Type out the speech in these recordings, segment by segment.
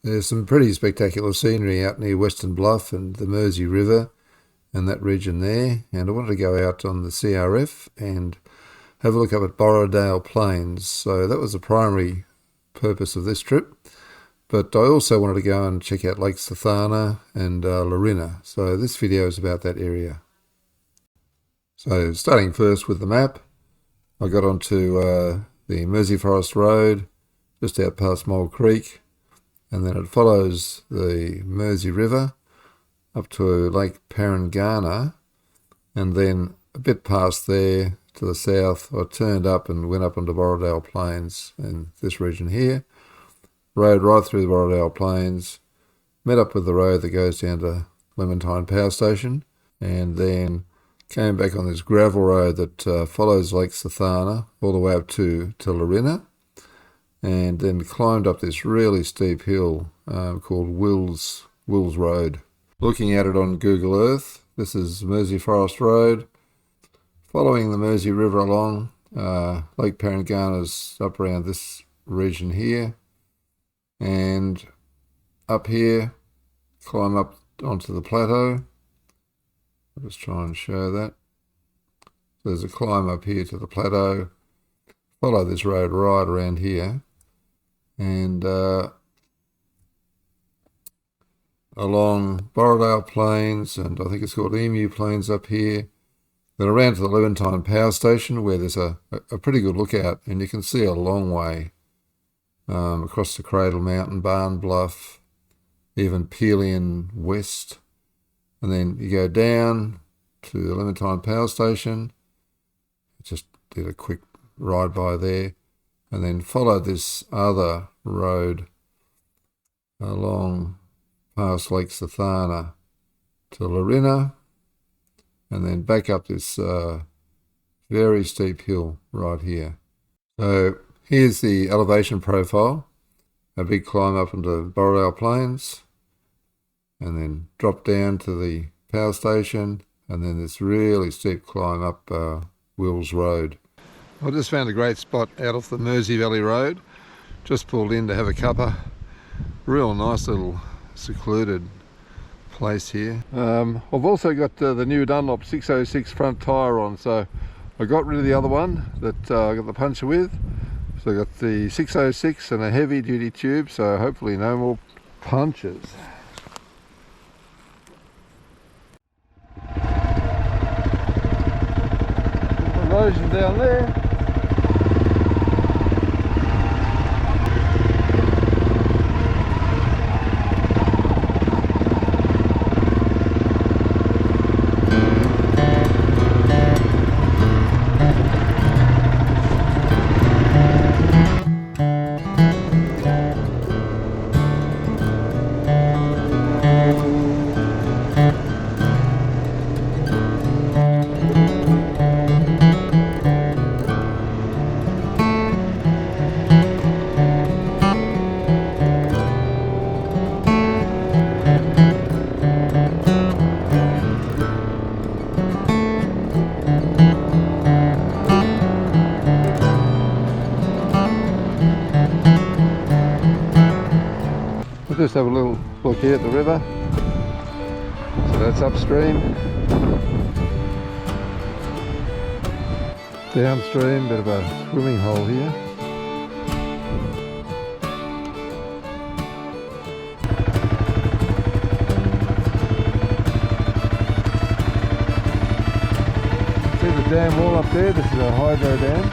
There's some pretty spectacular scenery out near Western Bluff and the Mersey River and that region there, and I wanted to go out on the CRF and have a look up at Borradaile Plains. So that was the primary purpose of this trip, but I also wanted to go and check out Lakes Sathana and Lorinna, so this video is about that area. So starting first with the map, I got onto the Mersey Forest Road just out past Mole Creek, and then it follows the Mersey River up to Lake Parangana, and then a bit past there to the south I turned up and went up onto Borradaile Plains in this region here, rode right through the Borradaile Plains, met up with the road that goes down to Lemonthyme Power Station, and then came back on this gravel road that follows Lake Sathana all the way up to Lorinna, and then climbed up this really steep hill called Wills Road. Looking at it on Google Earth, this is Mersey Forest Road, following the Mersey River along. Lake Parangana's up around this region here, and up here, climb up onto the plateau. I'll just try and show that. There's a climb up here to the plateau, follow this road right around here, and along Borradaile Plains, and I think it's called Emu Plains up here, then around to the Lemonthyme Power Station, where there's a pretty good lookout, and you can see a long way across the Cradle Mountain, Barn Bluff, even Pelion West, and then you go down to the Lemonthyme Power Station. Just did a quick ride by there, and then follow this other road along past Lake Sathana to Lorinna, and then back up this very steep hill right here. So here's the elevation profile, a big climb up into Borradaile Plains, and then drop down to the power station, and then this really steep climb up Wills Road. I just found a great spot out off the Mersey Valley Road. Just pulled in to have a cuppa. Real nice little secluded place here. I've also got the new Dunlop 606 front tyre on, so I got rid of the other one that I got the puncture with. So I got the 606 and a heavy duty tube, so hopefully no more punctures. Erosion down there. We'll just have a little look here at the river. So that's upstream. Downstream, bit of a swimming hole here. See the dam wall up there? This is a hydro dam.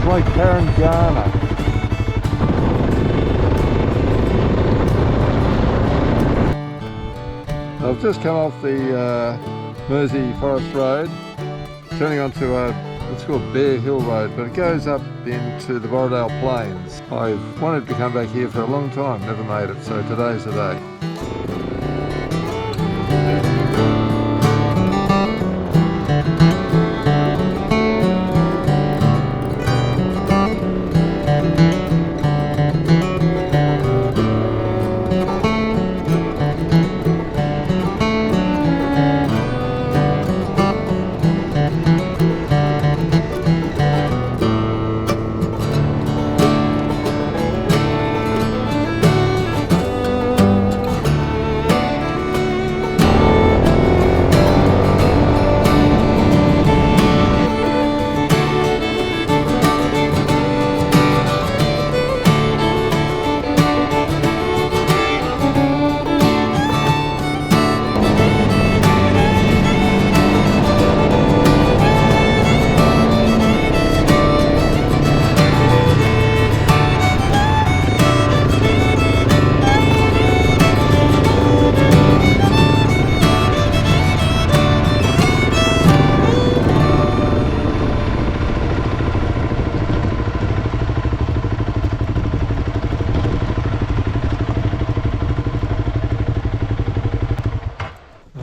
Lake Parangana. I've just come off the Mersey Forest Road, turning onto it's called Bear Hill Road, but it goes up into the Borradaile Plains. I've wanted to come back here for a long time, never made it, so today's the day.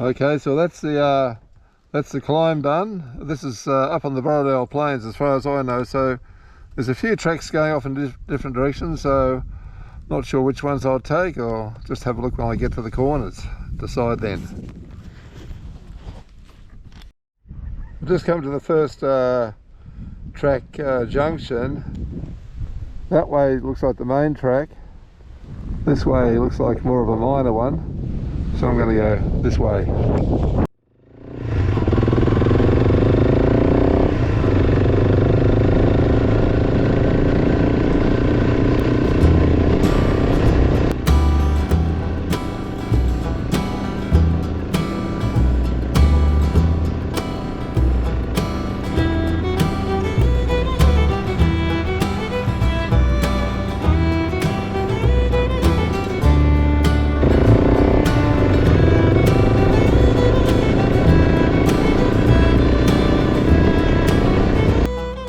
Okay, so that's the climb done. This is up on the Borradaile Plains as far as I know, so there's a few tracks going off in different directions, so not sure which ones I'll take, or just have a look when I get to the corners, decide then. I've just come to the first track junction. That way looks like the main track, this way looks like more of a minor one, so I'm going to go this way.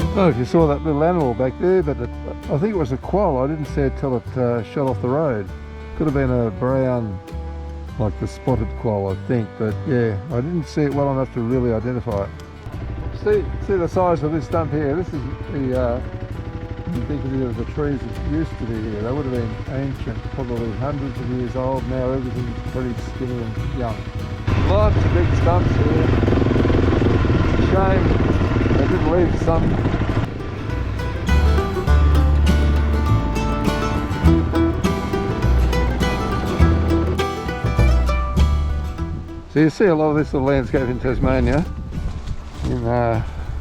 I don't know if you saw that little animal back there, but I think it was a quoll. I didn't see it till it shot off the road. Could have been a brown, like the spotted quoll, I think, but yeah, I didn't see it well enough to really identify it. See the size of this stump here? This is the indicative of the trees that used to be here. They would have been ancient, probably hundreds of years old. Now everything's pretty skinny and young. Lots of big stumps here. Shame they didn't leave some. So you see a lot of this little landscape in Tasmania, in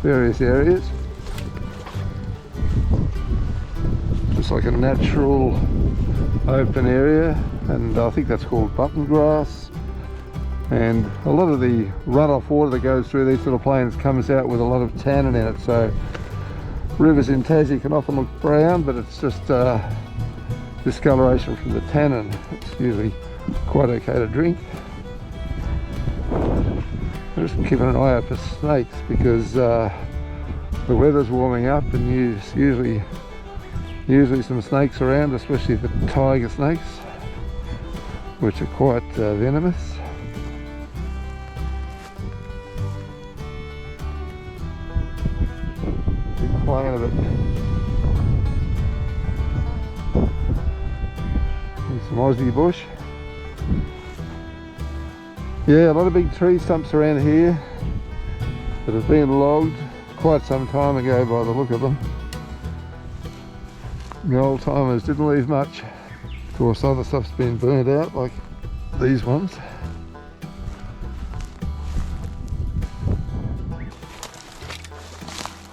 various areas. Just like a natural open area, and I think that's called button grass. And a lot of the runoff water that goes through these little plains comes out with a lot of tannin in it, so rivers in Tassie can often look brown, but it's just discoloration from the tannin. It's usually quite okay to drink. I'm just keeping an eye out for snakes, because the weather's warming up and there's usually some snakes around, especially the tiger snakes, which are quite venomous. Big plane of it. And some Aussie bush. Yeah, a lot of big tree stumps around here that have been logged quite some time ago by the look of them. The old timers didn't leave much. Of course, other stuff's been burnt out, like these ones.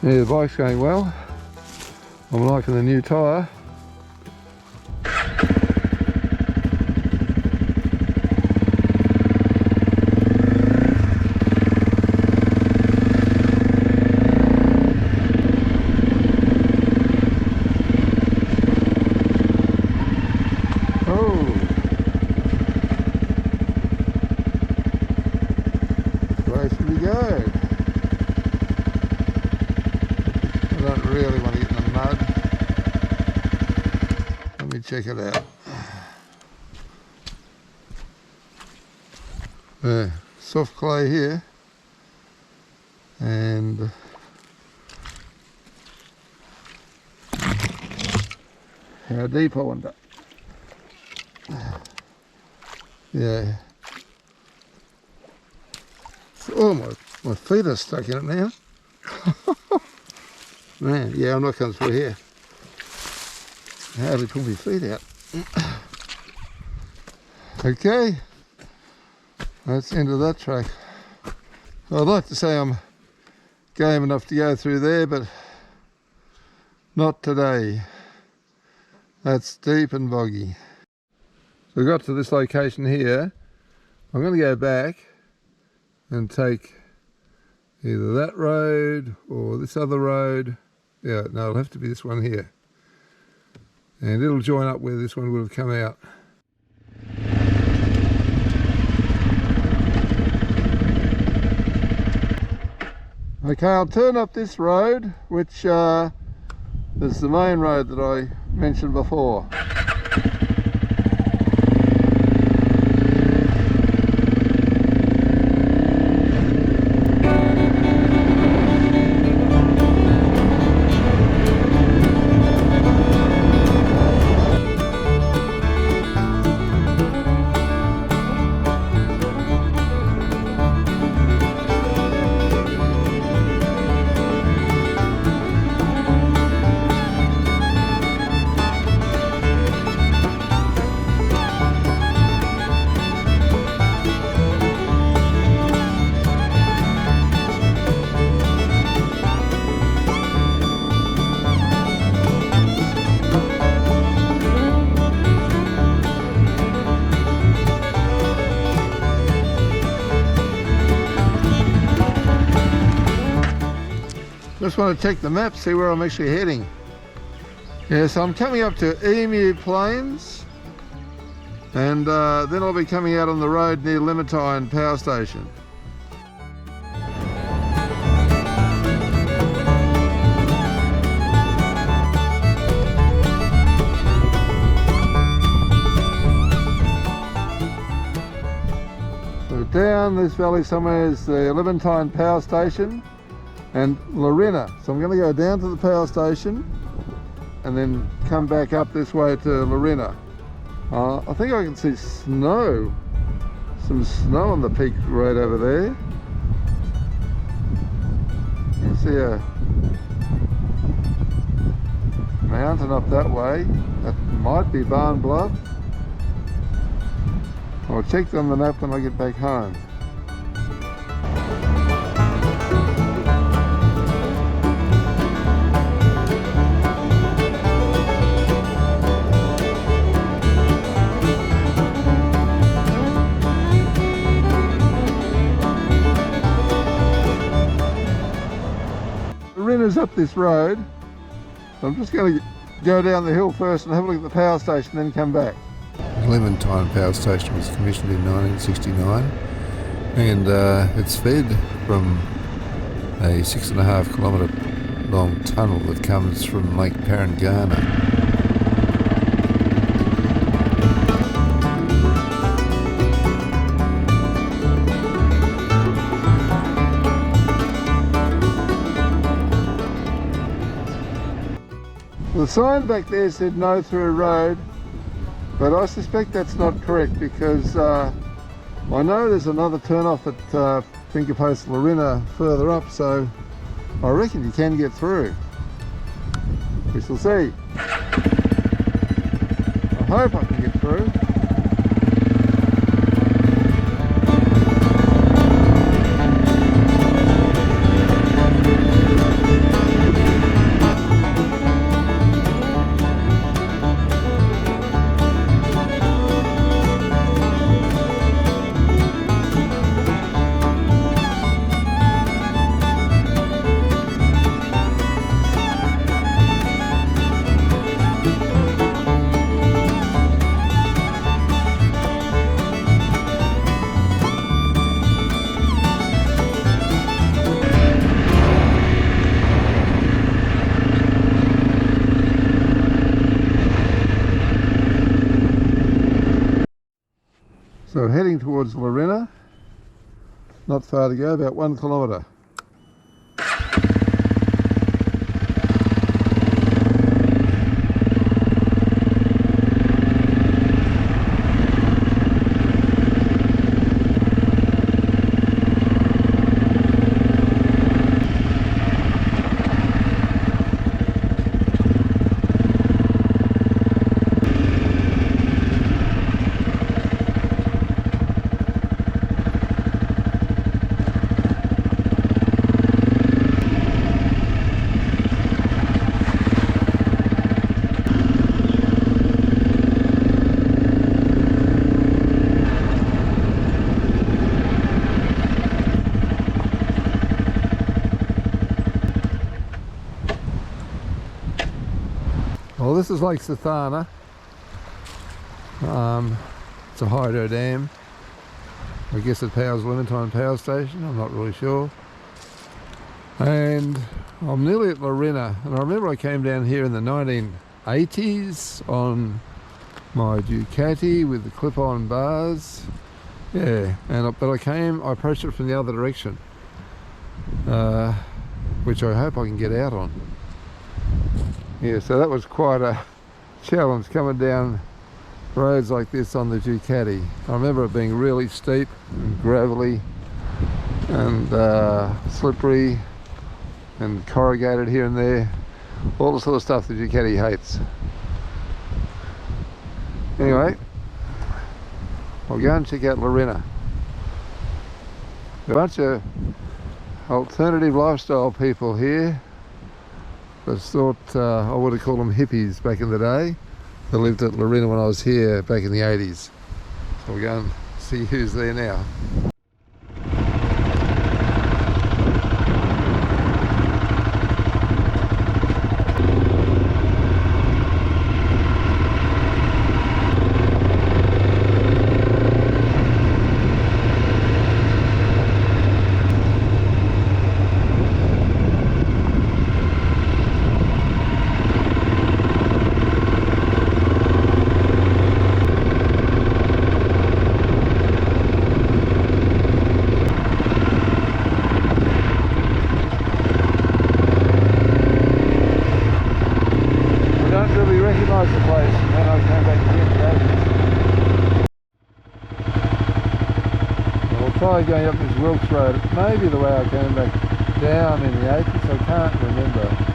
Yeah, the bike's going well. I'm liking the new tyre. Check it out. Soft clay here, and how deep I wonder. Yeah. Oh, my feet are stuck in it now. Man, yeah, I'm not coming through here. Hardly pull my feet out. Okay, that's the end of that track. I'd like to say I'm game enough to go through there, but not today. That's deep and boggy. So I got to this location here. I'm going to go back and take either that road or this other road. Yeah, no, it'll have to be this one here. And it'll join up where this one would have come out. Okay, I'll turn up this road, which is the main road that I mentioned before. just want to check the map, see where I'm actually heading. Yeah, so I'm coming up to Emu Plains, and then I'll be coming out on the road near Lemonthyme power station. So down this valley somewhere is the Lemonthyme power station and Lorinna. So I'm going to go down to the power station and then come back up this way to Lorinna. I think I can see snow, some snow on the peak right over there. You can see a mountain up that way. That might be Barn Bluff. I'll check on the map when I get back home. Lorinna's up this road. I'm just going to go down the hill first and have a look at the power station, then come back. The Lemonthyme power station was commissioned in 1969, and it's fed from a 6.5 kilometre long tunnel that comes from Lake Parangana. The sign back there said no through road, but I suspect that's not correct because I know there's another turn-off at Finger Post Lorinna further up, so I reckon you can get through. We shall see. I hope I can get through. So heading towards Lorinna, not far to go, about 1 kilometre. Well, this is Lake Sathana. It's a hydro dam. I guess it powers Lemonthyme power station, I'm not really sure. And I'm nearly at Lorinna, and I remember I came down here in the 1980s on my Ducati with the clip-on bars. Yeah, but I approached it from the other direction, which I hope I can get out on. Yeah, so that was quite a challenge coming down roads like this on the Ducati. I remember it being really steep and gravelly and slippery and corrugated here and there. All the sort of stuff the Ducati hates. Anyway, I'll go and check out Lorinna. A bunch of alternative lifestyle people here. I thought I would have called them hippies back in the day. They lived at Lorinna when I was here back in the 80s. So we'll go and see who's there now. way going up this Wilkes Road. It may be the way I came back down in the 80s, I can't remember.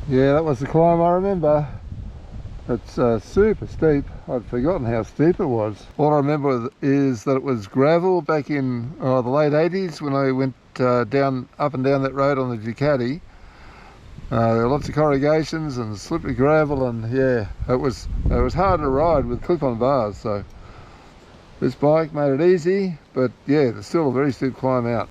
Yeah, that was the climb I remember. It's super steep. I'd forgotten how steep it was. All I remember is that it was gravel back in the late 80s when I went up and down that road on the Ducati. There were lots of corrugations and slippery gravel, and yeah, it was hard to ride with clip-on bars. So this bike made it easy, but yeah, it's still a very steep climb out.